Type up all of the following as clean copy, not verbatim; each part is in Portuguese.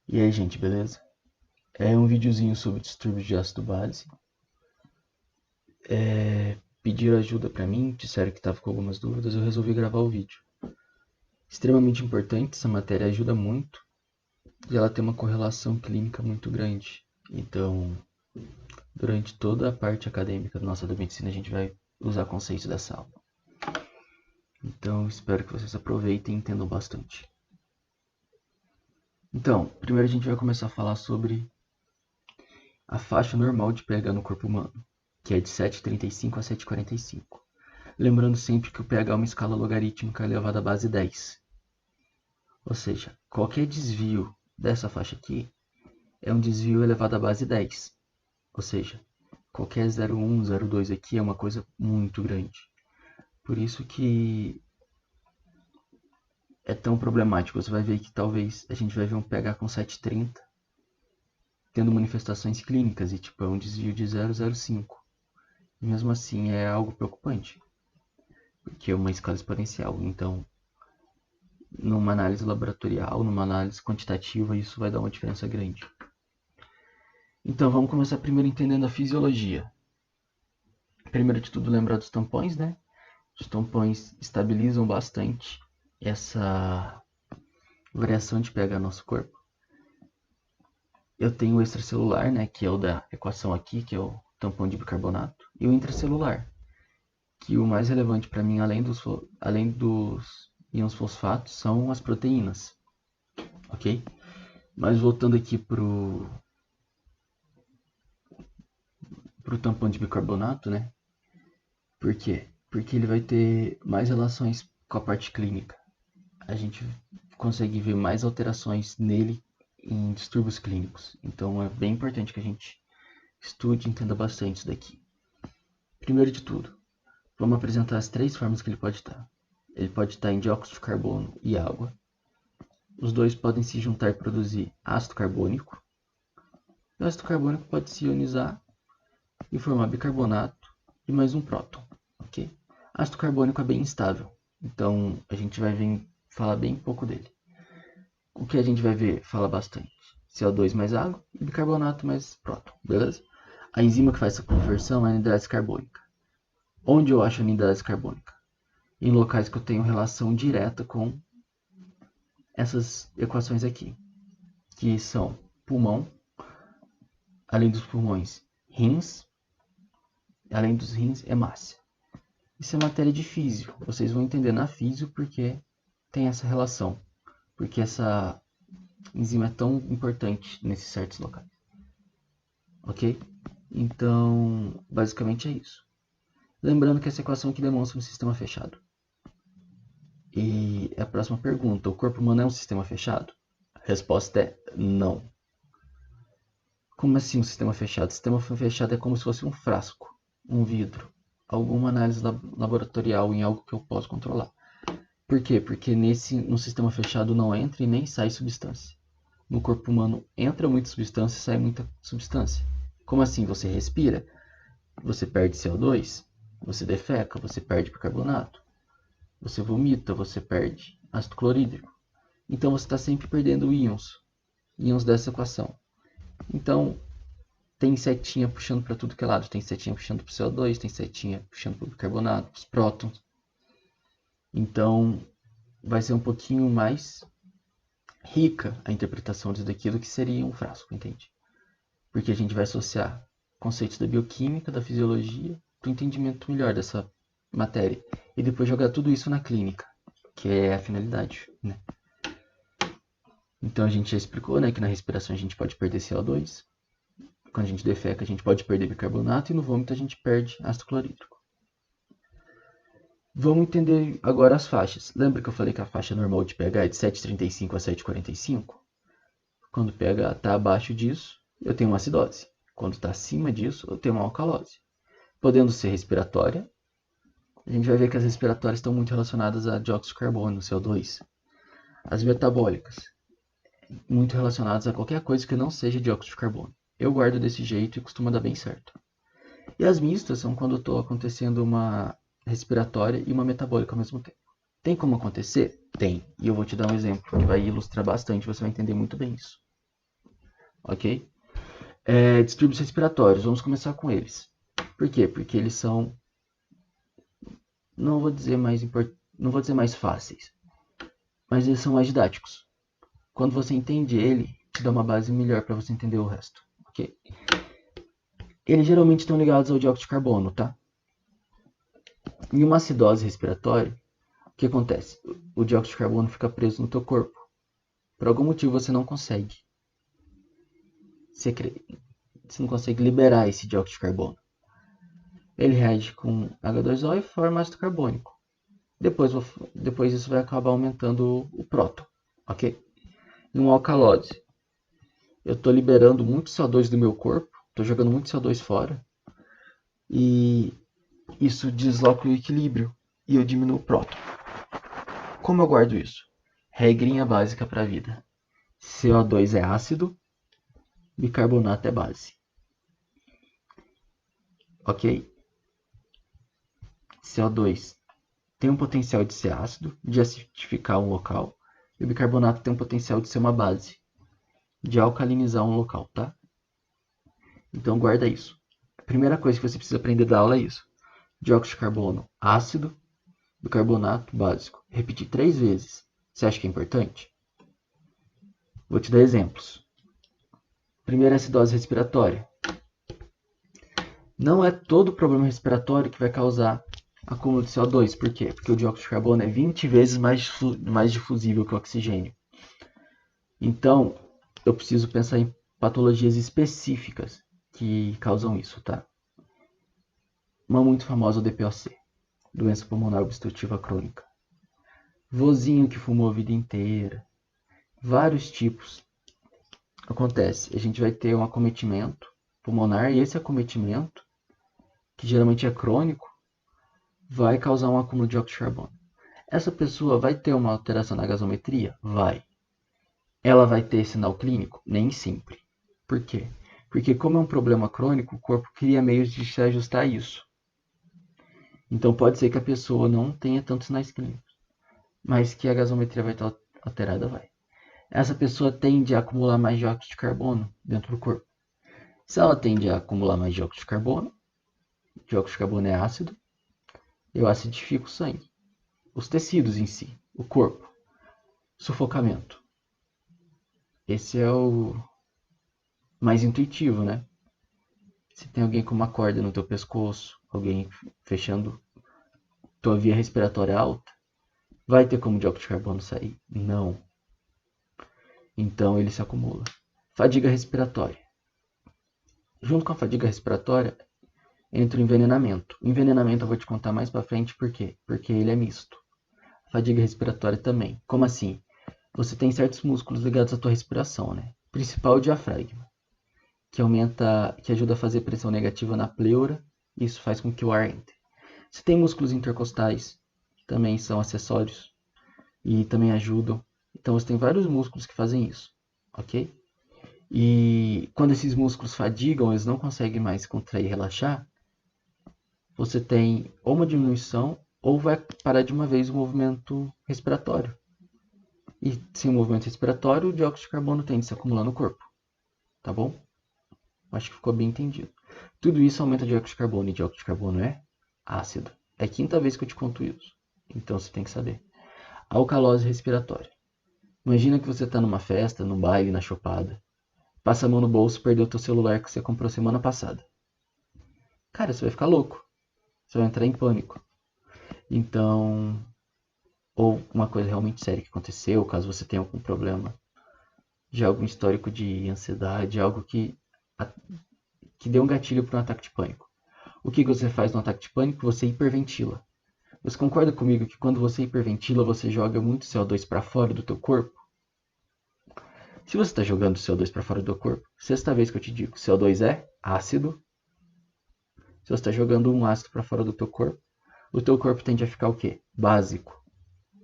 E aí, gente, beleza? É um videozinho sobre distúrbios de ácido base. Pediram ajuda pra mim, disseram que tava com algumas dúvidas, eu resolvi gravar o vídeo. Extremamente importante, essa matéria ajuda muito e ela tem uma correlação clínica muito grande. Então, durante toda a parte acadêmica nossa da medicina, a gente vai usar conceitos dessa aula. Então, espero que vocês aproveitem e entendam bastante. Então, primeiro a gente vai começar a falar sobre a faixa normal de pH no corpo humano, que é de 7,35 a 7,45. Lembrando sempre que o pH é uma escala logarítmica elevada à base 10. Ou seja, qualquer desvio dessa faixa aqui é um desvio elevado à base 10. Ou seja, qualquer 0,1, 0,2 aqui é uma coisa muito grande. Por isso que é tão problemático. Você vai ver que talvez a gente vai ver um pH com 7,30 tendo manifestações clínicas e tipo é um desvio de 0,05. Mesmo assim é algo preocupante, porque é uma escala exponencial. Então, numa análise laboratorial, numa análise quantitativa, isso vai dar uma diferença grande. Então, vamos começar primeiro entendendo a fisiologia. Primeiro de tudo, lembrar dos tampões, né? Os tampões estabilizam bastante essa variação de pH no nosso corpo. Eu tenho o extracelular, né, que é o da equação aqui, que é o tampão de bicarbonato, e o intracelular, que o mais relevante para mim, além dos íons fosfatos, são as proteínas, ok? Mas voltando aqui pro tampão de bicarbonato, né? Por quê? Porque ele vai ter mais relações com a parte clínica. A gente consegue ver mais alterações nele em distúrbios clínicos. Então é bem importante que a gente estude e entenda bastante isso daqui. Primeiro de tudo, vamos apresentar as três formas que ele pode estar. Ele pode estar em dióxido de carbono e água. Os dois podem se juntar e produzir ácido carbônico. O ácido carbônico pode se ionizar e formar bicarbonato e mais um próton, ok? Ácido carbônico é bem instável, então a gente vai falar bem pouco dele. O que a gente vai ver fala bastante: CO2 mais água e bicarbonato mais próton, beleza? A enzima que faz essa conversão é a anidrese carbônica. Onde eu acho a anidrese carbônica? Em locais que eu tenho relação direta com essas equações aqui, que são pulmão, além dos pulmões, rins, além dos rins, hemácia. Isso é matéria de físio. Vocês vão entender na físio porque tem essa relação. Porque essa enzima é tão importante nesses certos locais. Ok? Então, basicamente é isso. Lembrando que essa equação aqui demonstra um sistema fechado. E a próxima pergunta: o corpo humano é um sistema fechado? A resposta é não. Como assim um sistema fechado? O sistema fechado é como se fosse um frasco, um vidro, alguma análise laboratorial em algo que eu posso controlar. Por quê? Porque no sistema fechado não entra e nem sai substância. No corpo humano entra muita substância e sai muita substância. Como assim? Você respira, você perde CO2, você defeca, você perde bicarbonato, você vomita, você perde ácido clorídrico. Então você está sempre perdendo íons dessa equação. Então tem setinha puxando para tudo que é lado. Tem setinha puxando para o CO2, tem setinha puxando para o bicarbonato, para os prótons. Então vai ser um pouquinho mais rica a interpretação disso daqui do que seria um frasco, entende? Porque a gente vai associar conceitos da bioquímica, da fisiologia, para o entendimento melhor dessa matéria. E depois jogar tudo isso na clínica, que é a finalidade, né? Então a gente já explicou, né, que na respiração a gente pode perder CO2. Quando a gente defeca, a gente pode perder bicarbonato. E no vômito a gente perde ácido clorídrico. Vamos entender agora as faixas. Lembra que eu falei que a faixa normal de pH é de 7,35 a 7,45? Quando o pH está abaixo disso, eu tenho uma acidose. Quando está acima disso, eu tenho uma alcalose. Podendo ser respiratória, a gente vai ver que as respiratórias estão muito relacionadas a dióxido de carbono, CO2. As metabólicas, muito relacionadas a qualquer coisa que não seja dióxido de carbono. Eu guardo desse jeito e costuma dar bem certo. E as mistas são quando estou acontecendo uma respiratória e uma metabólica ao mesmo tempo. Tem como acontecer? Tem. E eu vou te dar um exemplo que vai ilustrar bastante, você vai entender muito bem isso. ok? Distúrbios respiratórios, vamos começar com eles. Por quê? Porque eles são, não vou dizer mais fáceis, mas eles são mais didáticos. Quando você entende ele, te dá uma base melhor para você entender o resto, ok? Eles geralmente estão ligados ao dióxido de carbono, tá? Em uma acidose respiratória, o que acontece? O dióxido de carbono fica preso no teu corpo. Por algum motivo você não consegue. Você não consegue liberar esse dióxido de carbono. Ele reage com H2O e forma ácido carbônico. Depois isso vai acabar aumentando o próton, ok? Em uma alcalose, eu estou liberando muito CO2 do meu corpo, estou jogando muito CO2 fora, e isso desloca o equilíbrio e eu diminuo o próton. Como eu guardo isso? Regrinha básica para a vida. CO2 é ácido, bicarbonato é base. Ok? CO2 tem um potencial de ser ácido, de acidificar um local, e o bicarbonato tem um potencial de ser uma base, de alcalinizar um local, tá? Então guarda isso. A primeira coisa que você precisa aprender da aula é isso. Dióxido de carbono, ácido, bicarbonato, básico. Repetir 3 vezes. Você acha que é importante? Vou te dar exemplos. Primeira acidose respiratória. Não é todo problema respiratório que vai causar acúmulo de CO2. Por quê? Porque o dióxido de carbono é 20 vezes mais difusível que o oxigênio. Então, eu preciso pensar em patologias específicas que causam isso, tá? Uma muito famosa é o DPOC, doença pulmonar obstrutiva crônica. Vozinho que fumou a vida inteira. Vários tipos. Acontece, a gente vai ter um acometimento pulmonar e esse acometimento, que geralmente é crônico, vai causar um acúmulo de dióxido de carbono. Essa pessoa vai ter uma alteração na gasometria? Vai. Ela vai ter sinal clínico? Nem sempre. Por quê? Porque como é um problema crônico, o corpo cria meios de se ajustar a isso. Então pode ser que a pessoa não tenha tantos sinais clínicos, mas que a gasometria vai estar alterada, vai. Essa pessoa tende a acumular mais dióxido de carbono dentro do corpo. Se ela tende a acumular mais dióxido de carbono é ácido, eu acidifico o sangue, os tecidos em si, o corpo. Sufocamento. Esse é o mais intuitivo, né? Se tem alguém com uma corda no teu pescoço, alguém fechando tua via respiratória alta, vai ter como o dióxido de carbono sair? Não. Então ele se acumula. Fadiga respiratória. Junto com a fadiga respiratória entra o envenenamento. O envenenamento eu vou te contar mais pra frente por quê? Porque ele é misto. Fadiga respiratória também. Como assim? Você tem certos músculos ligados à tua respiração, né? Principal o diafragma, que ajuda a fazer pressão negativa na pleura, e isso faz com que o ar entre. Você tem músculos intercostais, que também são acessórios e também ajudam. Então você tem vários músculos que fazem isso, ok? E quando esses músculos fadigam, eles não conseguem mais contrair e relaxar, você tem ou uma diminuição ou vai parar de uma vez o movimento respiratório. E sem o movimento respiratório, o dióxido de carbono tende a se acumular no corpo. Tá bom? Acho que ficou bem entendido. Tudo isso aumenta o dióxido de carbono, e dióxido de carbono é ácido. É a quinta vez que eu te conto isso. Então você tem que saber. Alcalose respiratória. Imagina que você está numa festa, num baile, na chopada. Passa a mão no bolso e perdeu teu celular que você comprou semana passada. Cara, você vai ficar louco. Você vai entrar em pânico. Então, ou uma coisa realmente séria que aconteceu, caso você tenha algum problema de algum histórico de ansiedade, algo que deu um gatilho para um ataque de pânico. O que você faz no ataque de pânico? Você hiperventila. Você concorda comigo que quando você hiperventila, você joga muito CO2 para fora do teu corpo? Se você está jogando CO2 para fora do teu corpo, sexta vez que eu te digo, CO2 é ácido. Se você está jogando um ácido para fora do teu corpo, o teu corpo tende a ficar o quê? Básico.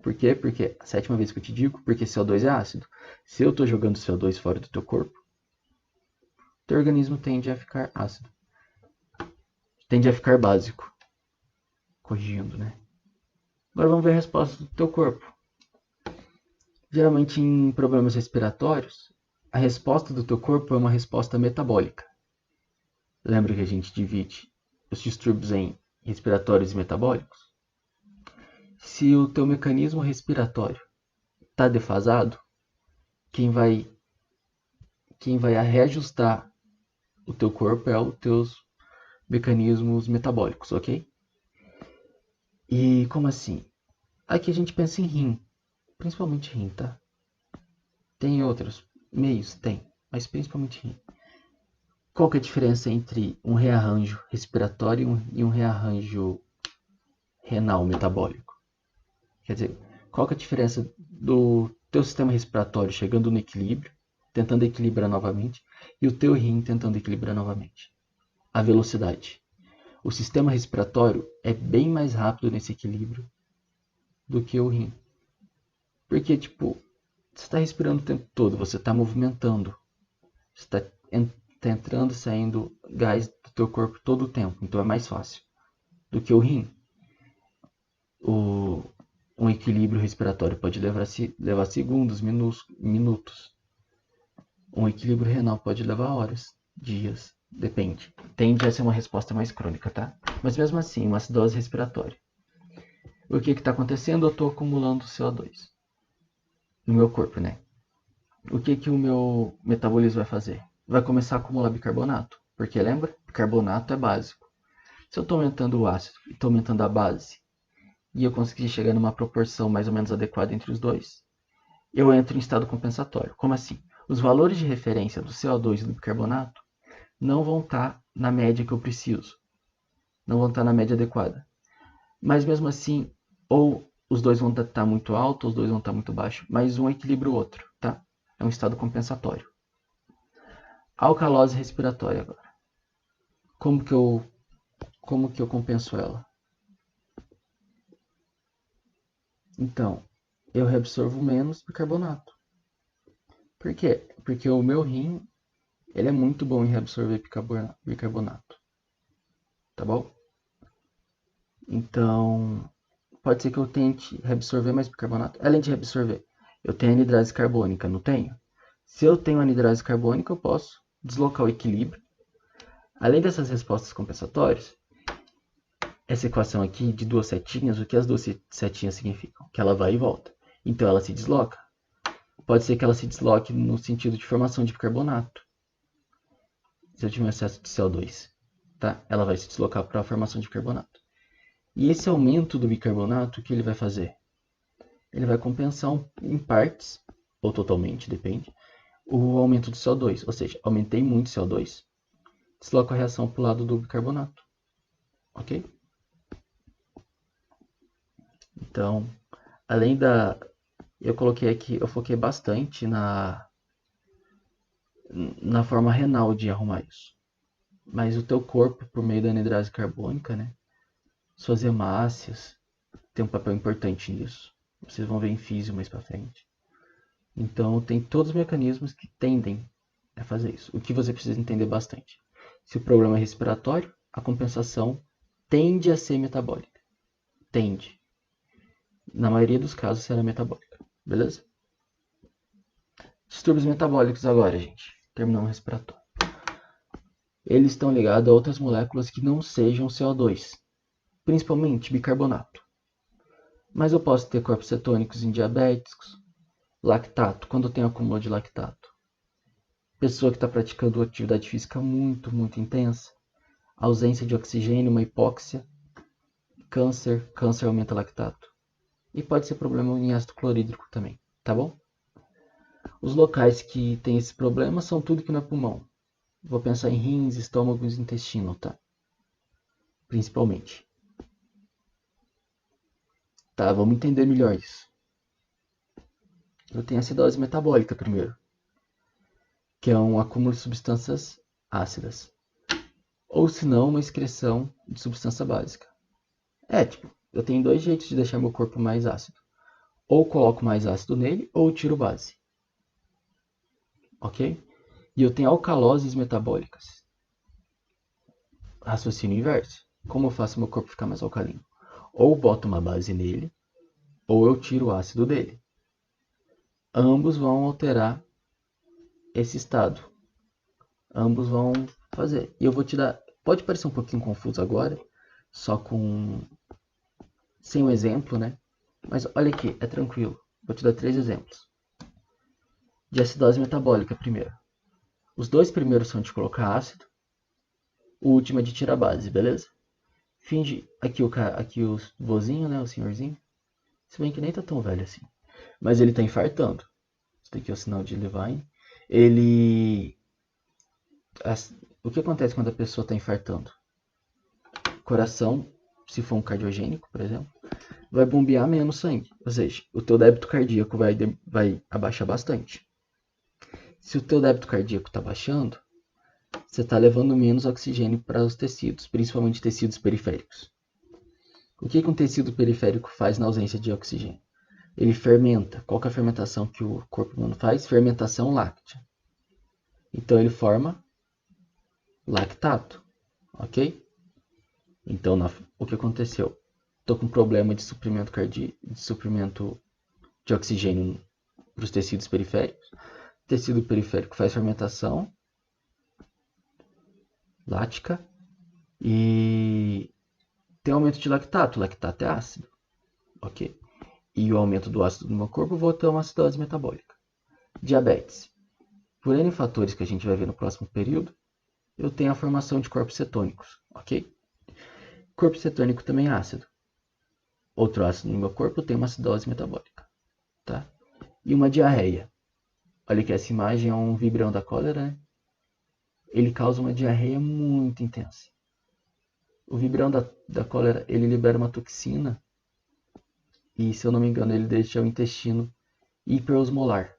Por quê? Porque, a sétima vez que eu te digo, porque CO2 é ácido. Se eu estou jogando CO2 fora do teu corpo, teu organismo tende a ficar ácido. Tende a ficar básico. Corrigindo, né? Agora vamos ver a resposta do teu corpo. Geralmente em problemas respiratórios, A resposta do teu corpo é uma resposta metabólica. Lembra que a gente divide os distúrbios em respiratórios e metabólicos? Se o teu mecanismo respiratório está defasado, quem vai reajustar o teu corpo é os teus mecanismos metabólicos, ok? E como assim? Aqui a gente pensa em rim, principalmente rim, tá? Tem outros meios? Tem, mas principalmente rim. Qual que é a diferença entre um rearranjo respiratório e um rearranjo renal metabólico? Quer dizer, qual que é a diferença do teu sistema respiratório chegando no equilíbrio, tentando equilibrar novamente, e o teu rim tentando equilibrar novamente? A velocidade. O sistema respiratório é bem mais rápido nesse equilíbrio do que o rim. Porque, tipo, você está respirando o tempo todo, você está movimentando, você está entrando e saindo gás do teu corpo todo o tempo, então é mais fácil do que o rim. Um equilíbrio respiratório pode levar segundos, minutos. Um equilíbrio renal pode levar horas, dias, depende. Tende a ser uma resposta mais crônica, tá? Mas mesmo assim, uma acidose respiratória. O que está acontecendo? Eu estou acumulando CO2 no meu corpo, né? O que o meu metabolismo vai fazer? Vai começar a acumular bicarbonato, porque lembra? Bicarbonato é básico. Se eu estou aumentando o ácido e estou aumentando a base, e eu conseguir chegar numa proporção mais ou menos adequada entre os dois, eu entro em estado compensatório. Como assim? Os valores de referência do CO2 e do bicarbonato não vão estar na média que eu preciso, não vão estar na média adequada. Mas mesmo assim, ou os dois vão estar muito altos, ou os dois vão estar muito baixos, mas um equilibra o outro, tá? É um estado compensatório. Alcalose respiratória agora. Como que eu compenso ela? Então, eu reabsorvo menos bicarbonato. Por quê? Porque o meu rim, ele é muito bom em reabsorver bicarbonato. Tá bom? Então, pode ser que eu tente reabsorver mais bicarbonato. Além de reabsorver, eu tenho anidrose carbônica, não tenho? Se eu tenho anidrose carbônica, eu posso deslocar o equilíbrio. Além dessas respostas compensatórias, essa equação aqui de duas setinhas, o que as duas setinhas significam? Que ela vai e volta. Então ela se desloca. Pode ser que ela se desloque no sentido de formação de bicarbonato. Se eu tiver excesso de CO2, tá? Ela vai se deslocar para a formação de bicarbonato. E esse aumento do bicarbonato, o que ele vai fazer? Ele vai compensar em partes, ou totalmente, depende, o aumento do CO2. Ou seja, aumentei muito o CO2, desloco a reação para o lado do bicarbonato. Ok? Então, além da... Eu coloquei aqui, eu foquei bastante na forma renal de arrumar isso. Mas o teu corpo, por meio da anidrose carbônica, né? Suas hemácias tem um papel importante nisso. Vocês vão ver em físio mais pra frente. Então, tem todos os mecanismos que tendem a fazer isso. O que você precisa entender bastante. Se o problema é respiratório, a compensação tende a ser metabólica. Tende. Na maioria dos casos será metabólica. Beleza? Distúrbios metabólicos agora, gente. Terminamos o respiratório. Eles estão ligados a outras moléculas que não sejam CO2, principalmente bicarbonato. Mas eu posso ter corpos cetônicos em diabéticos, lactato, quando eu tenho acúmulo de lactato. Pessoa que está praticando atividade física muito, muito intensa, ausência de oxigênio, uma hipóxia, câncer aumenta lactato. E pode ser problema em ácido clorídrico também, tá bom? Os locais que tem esse problema são tudo que não é pulmão. Vou pensar em rins, estômago e intestino, tá? Principalmente. Tá, vamos entender melhor isso. Eu tenho acidose metabólica primeiro, que é um acúmulo de substâncias ácidas. Ou se não, uma excreção de substância básica. Eu tenho dois jeitos de deixar meu corpo mais ácido. Ou coloco mais ácido nele, ou tiro base. Ok? E eu tenho alcaloses metabólicas. Raciocínio inverso. Como eu faço meu corpo ficar mais alcalino? Ou boto uma base nele, ou eu tiro o ácido dele. Ambos vão alterar esse estado. Ambos vão fazer. E eu vou te dar... Pode parecer um pouquinho confuso agora, só com... sem um exemplo, né? Mas olha aqui, é tranquilo. Vou te dar 3 exemplos. De acidose metabólica primeiro. Os 2 primeiros são de colocar ácido. O último é de tirar base, beleza? Finge aqui o vozinho, né? O senhorzinho. Se bem que nem tá tão velho assim. Mas ele tá infartando. Isso daqui é o sinal de Levine. Ele... O que acontece quando a pessoa está infartando? O coração, se for um cardiogênico, por exemplo, vai bombear menos sangue. Ou seja, o teu débito cardíaco vai abaixar bastante. Se o teu débito cardíaco está baixando, você está levando menos oxigênio para os tecidos, principalmente tecidos periféricos. O que um tecido periférico faz na ausência de oxigênio? Ele fermenta. Qual que é a fermentação que o corpo humano faz? Fermentação láctea. Então ele forma lactato, ok? Então o que aconteceu? Estou com problema de suprimento cardíaco, de suprimento de oxigênio para os tecidos periféricos. O tecido periférico faz fermentação lática e tem aumento de lactato. O lactato é ácido, ok? E o aumento do ácido no meu corpo, vou ter uma acidose metabólica. Diabetes. Por N fatores que a gente vai ver no próximo período, eu tenho a formação de corpos cetônicos, ok? Corpo cetônico também é ácido. Outro ácido no meu corpo tem uma acidose metabólica, tá? E uma diarreia. Olha que essa imagem é um vibrão da cólera, né? Ele causa uma diarreia muito intensa. O vibrão da cólera, ele libera uma toxina e, se eu não me engano, ele deixa o intestino hiperosmolar.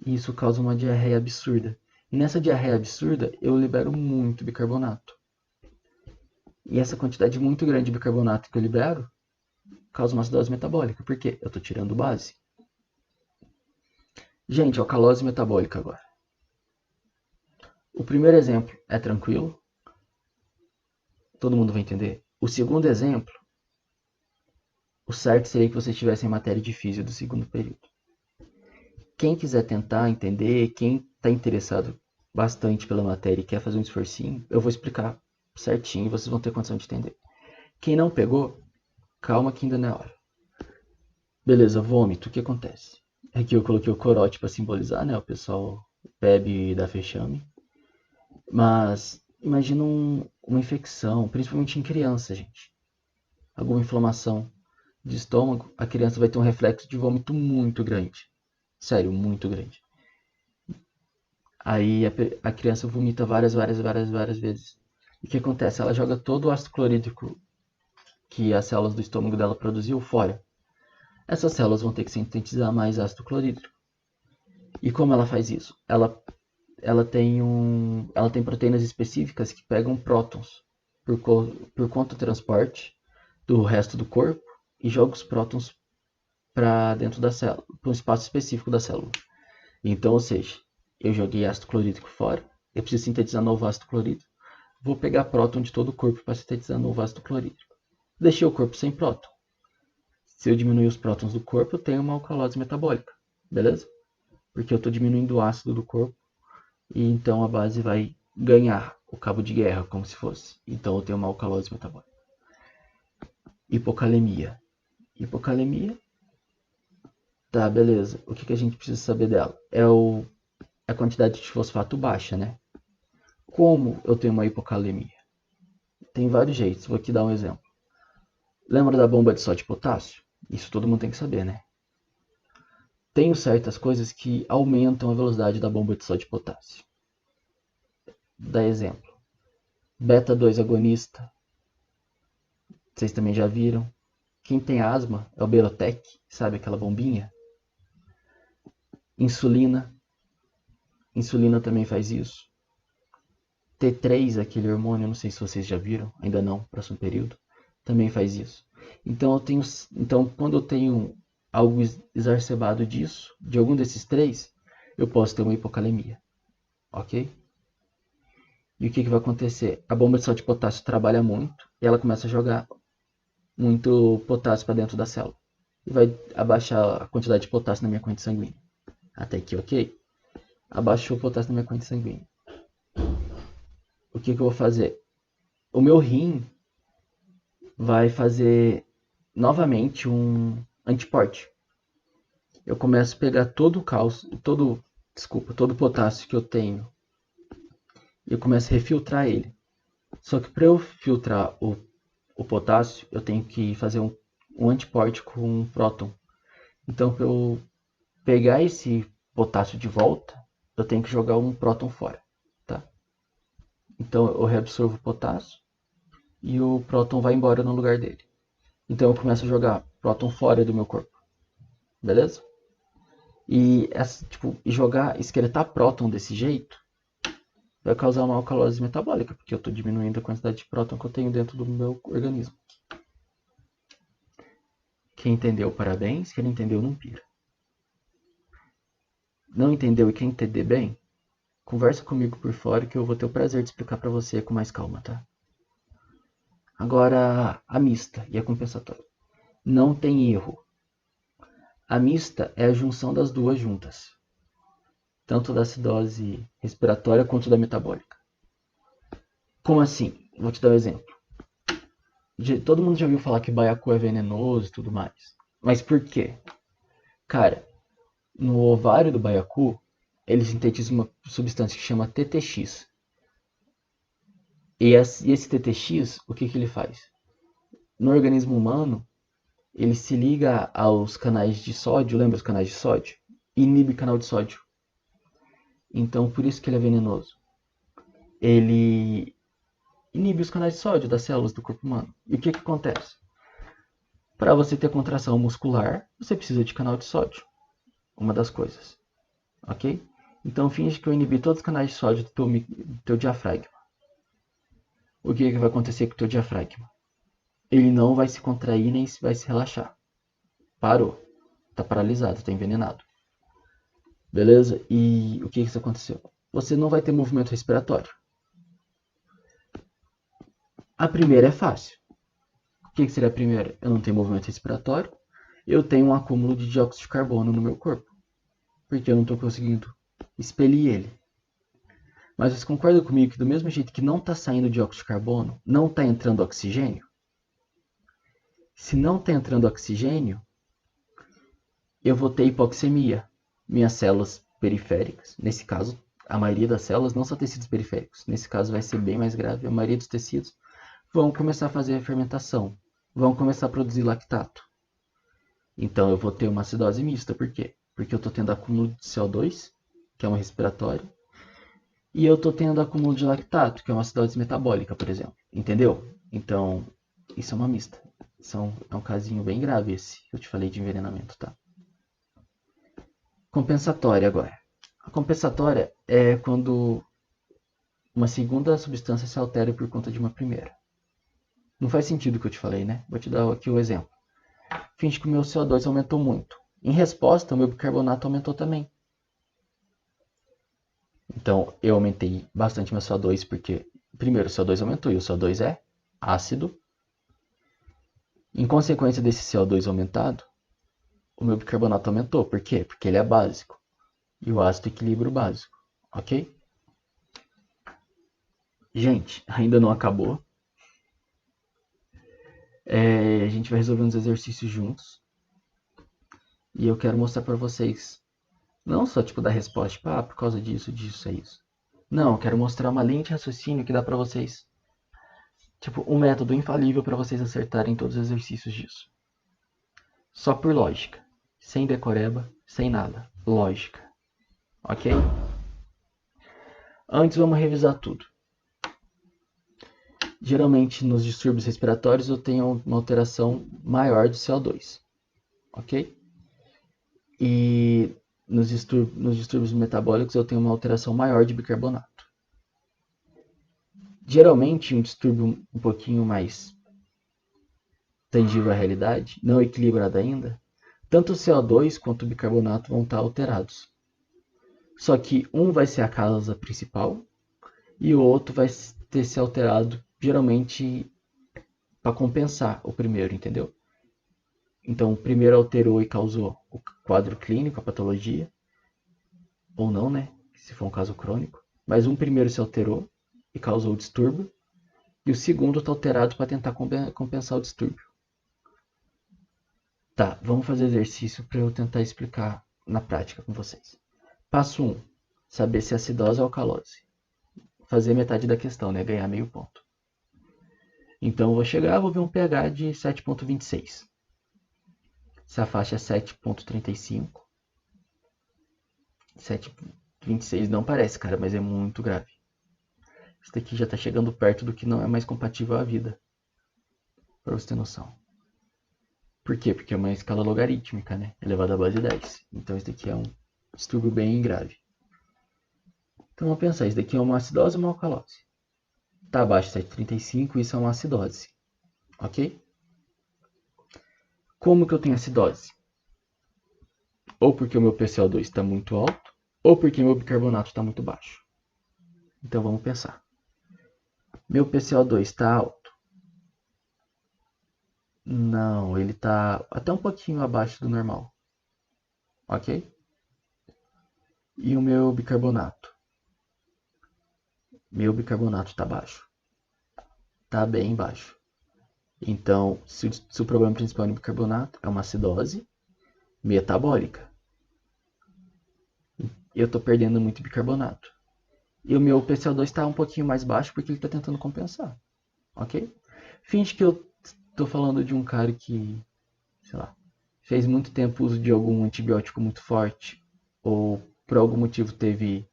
E isso causa uma diarreia absurda. E nessa diarreia absurda, eu libero muito bicarbonato. E essa quantidade muito grande de bicarbonato que eu libero causa uma acidose metabólica. Por quê? Eu estou tirando base. Gente, alcalose metabólica agora. O primeiro exemplo é tranquilo. Todo mundo vai entender. O segundo exemplo, o certo seria que você estivesse em matéria de física do segundo período. Quem quiser tentar entender, quem está interessado bastante pela matéria e quer fazer um esforcinho, eu vou explicar certinho e vocês vão ter condição de entender. Quem não pegou, calma que ainda não é hora. Beleza, vômito, o que acontece? Aqui eu coloquei o corote para simbolizar, né? O pessoal bebe e dá fechame. Mas imagina uma infecção, principalmente em criança, gente. Alguma inflamação de estômago, a criança vai ter um reflexo de vômito muito grande. Sério, muito grande. Aí a criança vomita várias vezes. E o que acontece? Ela joga todo o ácido clorídrico que as células do estômago dela produziu fora. Essas células vão ter que sintetizar mais ácido clorídrico. E como ela faz isso? Ela tem proteínas específicas que pegam prótons por conta do transporte do resto do corpo e joga os prótons para dentro da célula, para um espaço específico da célula. Então, ou seja, eu joguei ácido clorídrico fora, eu preciso sintetizar novo ácido clorídrico, vou pegar próton de todo o corpo para sintetizar novo ácido clorídrico. Deixei o corpo sem próton. Se eu diminuir os prótons do corpo, eu tenho uma alcalose metabólica, beleza? Porque eu estou diminuindo o ácido do corpo e então a base vai ganhar o cabo de guerra, como se fosse. Então eu tenho uma alcalose metabólica. Hipocalemia. Hipocalemia. Tá, beleza. O que a gente precisa saber dela? É a quantidade de fosfato baixa, né? Como eu tenho uma hipocalemia? Tem vários jeitos. Vou aqui dar um exemplo. Lembra da bomba de sódio e potássio? Isso todo mundo tem que saber, né? Tem certas coisas que aumentam a velocidade da bomba de sódio e potássio. Dá exemplo. Beta 2 agonista. Vocês também já viram. Quem tem asma é o Berotec, sabe aquela bombinha? Insulina. Insulina também faz isso. T3, aquele hormônio, não sei se vocês já viram, ainda não, próximo período, também faz isso. Então, quando eu tenho algo exacerbado disso, de algum desses três, eu posso ter uma hipocalemia, ok? E o que vai acontecer? A bomba de sódio e potássio trabalha muito e ela começa a jogar muito potássio para dentro da célula. E vai abaixar a quantidade de potássio na minha corrente sanguínea. Até aqui, ok? abaixou o potássio na minha corrente sanguínea. O que eu vou fazer? O meu rim vai fazer novamente um antiporte. Eu começo a pegar todo o cálcio, todo o potássio que eu tenho e eu começo a refiltrar ele. Só que para eu filtrar o potássio, eu tenho que fazer um antiporte com um próton. Então, para eu pegar esse potássio de volta, eu tenho que jogar um próton fora, tá? Então, eu reabsorvo o potássio e o próton vai embora no lugar dele. Então, eu começo a jogar próton fora do meu corpo, beleza? E jogar, excretar próton desse jeito vai causar uma alcalose metabólica, porque eu estou diminuindo a quantidade de próton que eu tenho dentro do meu organismo. Quem entendeu, parabéns. Quem não entendeu, não pira. Não entendeu e quer entender bem, conversa comigo por fora que eu vou ter o prazer de explicar para você com mais calma, tá? Agora, a mista e a compensatória. Não tem erro. A mista é a junção das duas juntas, tanto da acidose respiratória quanto da metabólica. Como assim? Vou te dar um exemplo. Todo mundo já ouviu falar que baiacu é venenoso e tudo mais. Mas por quê? Cara, no ovário do baiacu, ele sintetiza uma substância que chama TTX. E esse TTX, o que ele faz? No organismo humano, ele se liga aos canais de sódio, lembra os canais de sódio? E inibe o canal de sódio. Então, por isso que ele é venenoso. Ele inibe os canais de sódio das células do corpo humano. E o que acontece? Para você ter contração muscular, você precisa de canal de sódio. Uma das coisas. Ok? Então, finge que eu inibi todos os canais de sódio do teu diafragma. O que vai acontecer com o teu diafragma? Ele não vai se contrair nem vai se relaxar. Parou. Está paralisado, está envenenado. Beleza? E o que isso aconteceu? Você não vai ter movimento respiratório. A primeira é fácil. O que seria a primeira? Eu não tenho movimento respiratório. Eu tenho um acúmulo de dióxido de carbono no meu corpo. Porque eu não estou conseguindo expelir ele. Mas você concorda comigo que do mesmo jeito que não está saindo dióxido de carbono, não está entrando oxigênio? Se não está entrando oxigênio, eu vou ter hipoxemia. Minhas células periféricas, nesse caso, a maioria das células não são tecidos periféricos. Nesse caso vai ser bem mais grave. A maioria dos tecidos vão começar a fazer a fermentação, vão começar a produzir lactato. Então eu vou ter uma acidose mista. Por quê? Porque eu estou tendo acúmulo de CO2, que é uma respiratória, e eu estou tendo acúmulo de lactato, que é uma acidose metabólica, por exemplo. Entendeu? Então, isso é uma mista. É um casinho bem grave esse que eu te falei de envenenamento, tá? Compensatória agora. A compensatória é quando uma segunda substância se altera por conta de uma primeira. Não faz sentido o que eu te falei, né? Vou te dar aqui o exemplo. Finge que o meu CO2 aumentou muito. Em resposta, o meu bicarbonato aumentou também. Então, eu aumentei bastante meu CO2 porque, primeiro, o CO2 aumentou e o CO2 é ácido. Em consequência desse CO2 aumentado, o meu bicarbonato aumentou. Por quê? Porque ele é básico. E o ácido equilibra o básico. Ok? Gente, ainda não acabou. A gente vai resolver uns exercícios juntos. E eu quero mostrar para vocês. Não só tipo dar resposta, tipo, por causa disso, disso, é isso. Não, eu quero mostrar uma linha de raciocínio que dá para vocês. Tipo, um método infalível para vocês acertarem todos os exercícios disso. Só por lógica. Sem decoreba, sem nada. Lógica. Ok? Antes vamos revisar tudo. Geralmente nos distúrbios respiratórios eu tenho uma alteração maior do CO2. Ok? E nos distúrbios metabólicos eu tenho uma alteração maior de bicarbonato. Geralmente um distúrbio um pouquinho mais tangível à realidade, não equilibrado ainda, tanto o CO2 quanto o bicarbonato vão estar alterados. Só que um vai ser a causa principal e o outro vai ter se alterado geralmente para compensar o primeiro, entendeu? Então o primeiro alterou e causou o quadro clínico, a patologia, ou não, né? se for um caso crônico, mas um primeiro se alterou e causou o distúrbio, e o segundo está alterado para tentar compensar o distúrbio. Tá, vamos fazer exercício para eu tentar explicar na prática com vocês. Passo 1. Saber se é acidose ou alcalose. Fazer metade da questão, né? Ganhar meio ponto. Então eu vou chegar, vou ver um pH de 7,26. Se a faixa é 7,35. 7,26 não parece, cara, mas é muito grave. Isso daqui já está chegando perto do que não é mais compatível à vida. Para você ter noção. Por quê? Porque é uma escala logarítmica, né? Elevada à base 10. Então isso daqui é um distúrbio bem grave. Então vamos pensar, isso daqui é uma acidose ou uma alcalose? Está abaixo de 7,35, isso é uma acidose. Ok? Como que eu tenho acidose? Ou porque o meu PCO2 está muito alto, ou porque meu bicarbonato está muito baixo. Então vamos pensar. Meu PCO2 está alto? Não, ele está até um pouquinho abaixo do normal. Ok? E o meu bicarbonato? Meu bicarbonato está baixo. Está bem baixo. Então, se o problema principal no bicarbonato é uma acidose metabólica, eu estou perdendo muito bicarbonato. E o meu PCO2 está um pouquinho mais baixo porque ele está tentando compensar. Ok? Finge que eu estou falando de um cara que, sei lá, fez muito tempo uso de algum antibiótico muito forte, ou por algum motivo teve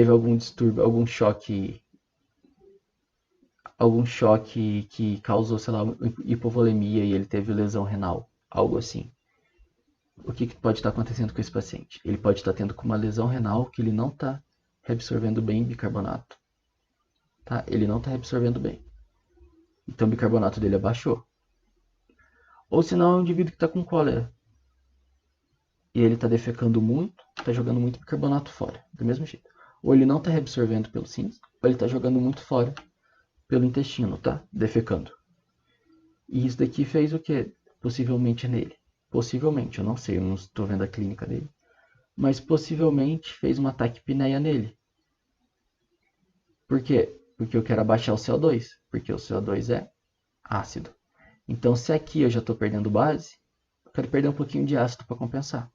algum distúrbio, algum choque que causou, sei lá, hipovolemia e ele teve lesão renal, algo assim. O que pode estar acontecendo com esse paciente? Ele pode estar tendo uma lesão renal que ele não está reabsorvendo bem bicarbonato. Tá? Ele não está reabsorvendo bem. Então o bicarbonato dele abaixou. Ou senão é um indivíduo que está com cólera. E ele está defecando muito, está jogando muito bicarbonato fora, do mesmo jeito. Ou ele não está reabsorvendo pelos rins, ou ele está jogando muito fora pelo intestino, tá? Defecando. E isso daqui fez o que? Possivelmente nele. Possivelmente, eu não sei, eu não estou vendo a clínica dele. Mas possivelmente fez uma taquipneia nele. Por quê? Porque eu quero abaixar o CO2. Porque o CO2 é ácido. Então, se aqui eu já estou perdendo base, eu quero perder um pouquinho de ácido para compensar.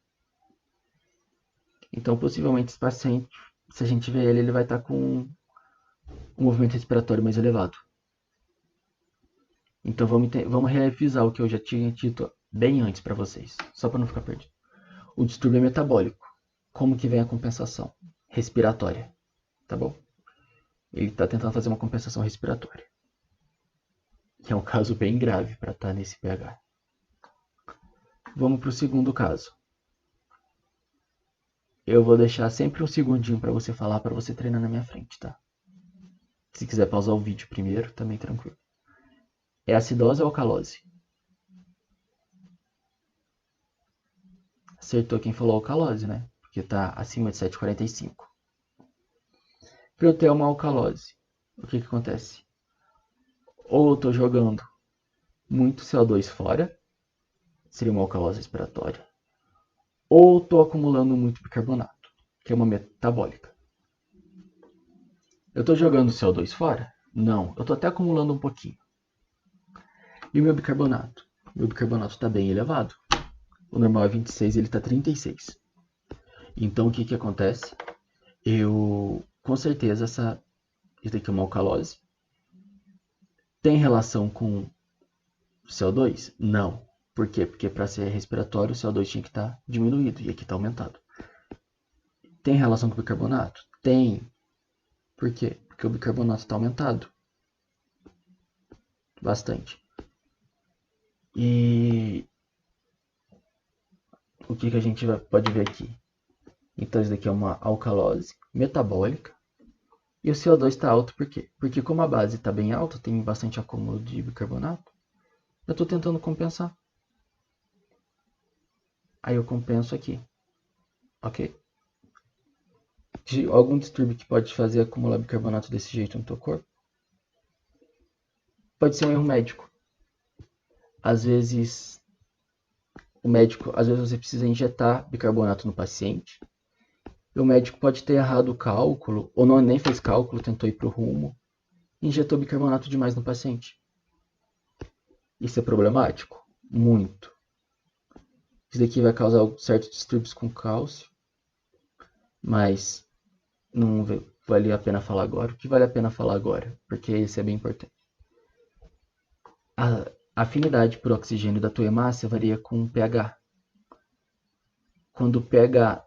Então, possivelmente, esse paciente, se a gente ver ele, ele vai estar com um movimento respiratório mais elevado. Então, vamos revisar o que eu já tinha dito bem antes para vocês, só para não ficar perdido. O distúrbio é metabólico. Como que vem a compensação? Respiratória, tá bom? Ele está tentando fazer uma compensação respiratória, que é um caso bem grave para estar nesse pH. Vamos para o segundo caso. Eu vou deixar sempre um segundinho para você falar, para você treinar na minha frente, tá? Se quiser pausar o vídeo primeiro, também tranquilo. É acidose ou alcalose? Acertou quem falou alcalose, né? Porque está acima de 7,45. Para eu ter uma alcalose, o que acontece? Ou eu estou jogando muito CO2 fora, seria uma alcalose respiratória, ou estou acumulando muito bicarbonato, que é uma metabólica. Eu estou jogando CO2 fora? Não, eu estou até acumulando um pouquinho. E o meu bicarbonato? Meu bicarbonato está bem elevado. O normal é 26 e ele está 36. Então o que acontece? Com certeza, isso daqui é uma alcalose. Tem relação com CO2? Não. Por quê? Porque para ser respiratório o CO2 tinha que estar diminuído e aqui está aumentado. Tem relação com o bicarbonato? Tem. Por quê? Porque o bicarbonato está aumentado. Bastante. E o que a gente pode ver aqui? Então isso daqui é uma alcalose metabólica. E o CO2 está alto por quê? Porque como a base está bem alta, tem bastante acúmulo de bicarbonato, eu estou tentando compensar. Aí eu compenso aqui. Ok? Algum distúrbio que pode fazer acumular bicarbonato desse jeito no teu corpo? Pode ser um erro médico. Às vezes você precisa injetar bicarbonato no paciente E o médico pode ter errado o cálculo, ou não nem fez cálculo, tentou ir para o rumo, e injetou bicarbonato demais no paciente. Isso é problemático? Muito. Isso daqui vai causar certos distúrbios com cálcio, mas não vale a pena falar agora. O que vale a pena falar agora? Porque isso é bem importante. A afinidade por oxigênio da tua hemácia varia com o pH. Quando o pH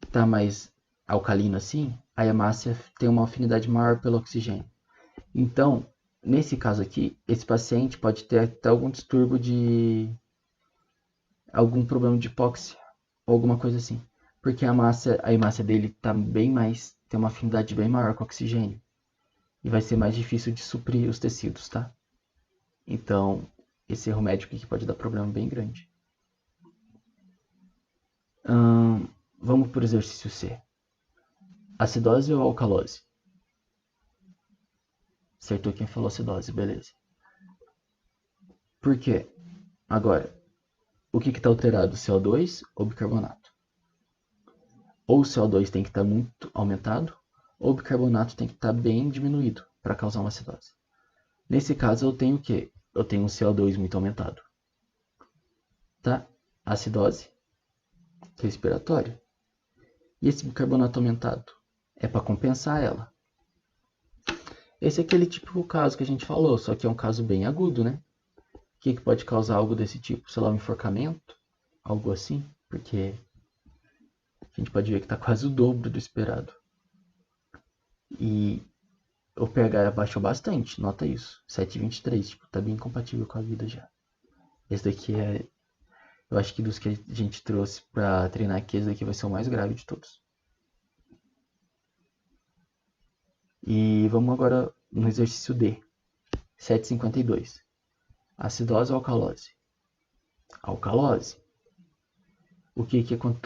está mais alcalino assim, a hemácia tem uma afinidade maior pelo oxigênio. Então, nesse caso aqui, esse paciente pode ter até algum distúrbio de algum problema de hipóxia ou alguma coisa assim, porque a hemácia dele tá bem mais, tem uma afinidade bem maior com o oxigênio e vai ser mais difícil de suprir os tecidos, tá? Então, esse erro médico aqui pode dar problema bem grande. Vamos para o exercício C. Acidose ou alcalose? Acertou quem falou acidose, beleza. Por quê? Agora, o que está alterado? CO2 ou bicarbonato? Ou o CO2 tem que estar muito aumentado, ou o bicarbonato tem que estar bem diminuído para causar uma acidose. Nesse caso, eu tenho o quê? Eu tenho um CO2 muito aumentado. Tá? Acidose respiratória. E esse bicarbonato aumentado? É para compensar ela. Esse é aquele típico caso que a gente falou, só que é um caso bem agudo, né? O que pode causar algo desse tipo? Sei lá, um enforcamento? Algo assim? Porque a gente pode ver que está quase o dobro do esperado. E o pH abaixou bastante, nota isso. 7,23, tipo, tá bem compatível com a vida já. Esse daqui é... Eu acho que dos que a gente trouxe pra treinar aqui, esse daqui vai ser o mais grave de todos. E vamos agora no exercício D. 7,52. Acidose ou alcalose? Alcalose.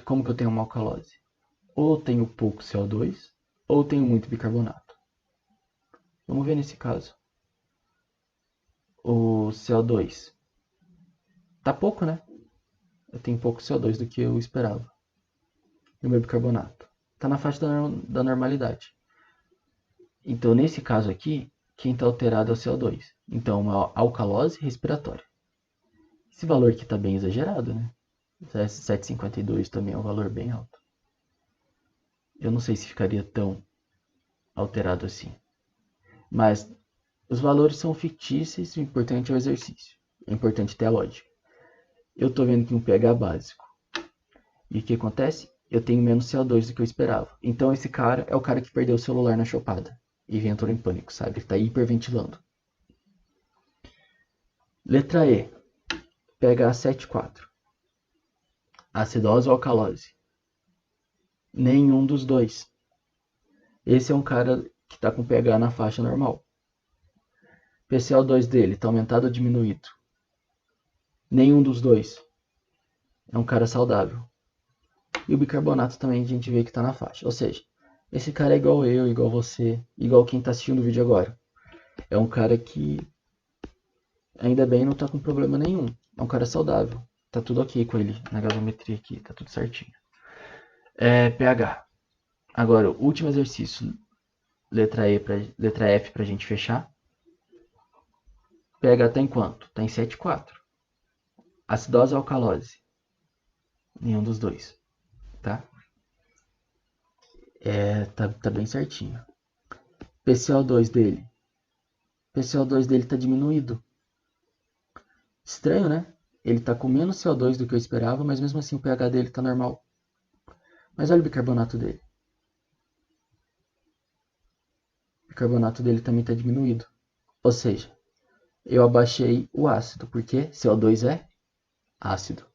Como que eu tenho uma alcalose? Ou eu tenho pouco CO2, ou eu tenho muito bicarbonato. Vamos ver nesse caso. O CO2 tá pouco, né? Eu tenho pouco CO2 do que eu esperava. E o meu bicarbonato tá na faixa da normalidade. Então, nesse caso aqui, quem está alterado é o CO2. Então, uma alcalose respiratória. Esse valor aqui está bem exagerado, né? 7,52 também é um valor bem alto. Eu não sei se ficaria tão alterado assim. Mas os valores são fictícios, o importante é o exercício. É importante ter a lógica. Eu estou vendo aqui um pH básico. E o que acontece? Eu tenho menos CO2 do que eu esperava. Então esse cara é o cara que perdeu o celular na chopada. E entrou em pânico, sabe? Ele está hiperventilando. Letra E. pH 7,4. Acidose ou alcalose? Nenhum dos dois. Esse é um cara que está com pH na faixa normal. PCO2 dele está aumentado ou diminuído? Nenhum dos dois. É um cara saudável. E o bicarbonato também a gente vê que está na faixa. Ou seja, esse cara é igual eu, igual você, igual quem está assistindo o vídeo agora. É um cara que ainda bem não está com problema nenhum. É um cara saudável. Tá tudo ok com ele na gasometria aqui, tá tudo certinho. pH. Agora, o último exercício, letra F pra gente fechar. pH tá em quanto? Tá em 7,4. Acidose ou alcalose? Nenhum dos dois, tá? Tá bem certinho. PCO2 dele. PCO2 dele tá diminuído. Estranho, né? Ele tá com menos CO2 do que eu esperava, mas mesmo assim o pH dele tá normal. Mas olha o bicarbonato dele. O bicarbonato dele também tá diminuído. Ou seja, eu abaixei o ácido, porque CO2 é ácido.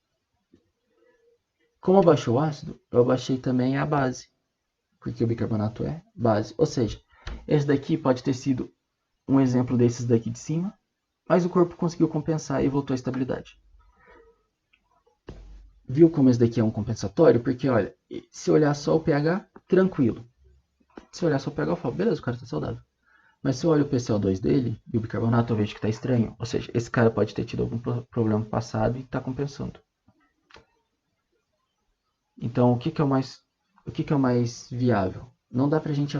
Como abaixou o ácido, eu abaixei também a base, porque o bicarbonato é base. Ou seja, esse daqui pode ter sido um exemplo desses daqui de cima, mas o corpo conseguiu compensar e voltou à estabilidade. Viu como esse daqui é um compensatório? Porque, olha, se olhar só o pH, tranquilo. Se olhar só o pH, eu falo, beleza, o cara tá saudável. Mas se eu olho o PCO2 dele e o bicarbonato, eu vejo que tá estranho. Ou seja, esse cara pode ter tido algum problema passado e tá compensando. Então, o que é o mais o que é o mais viável? Não dá pra gente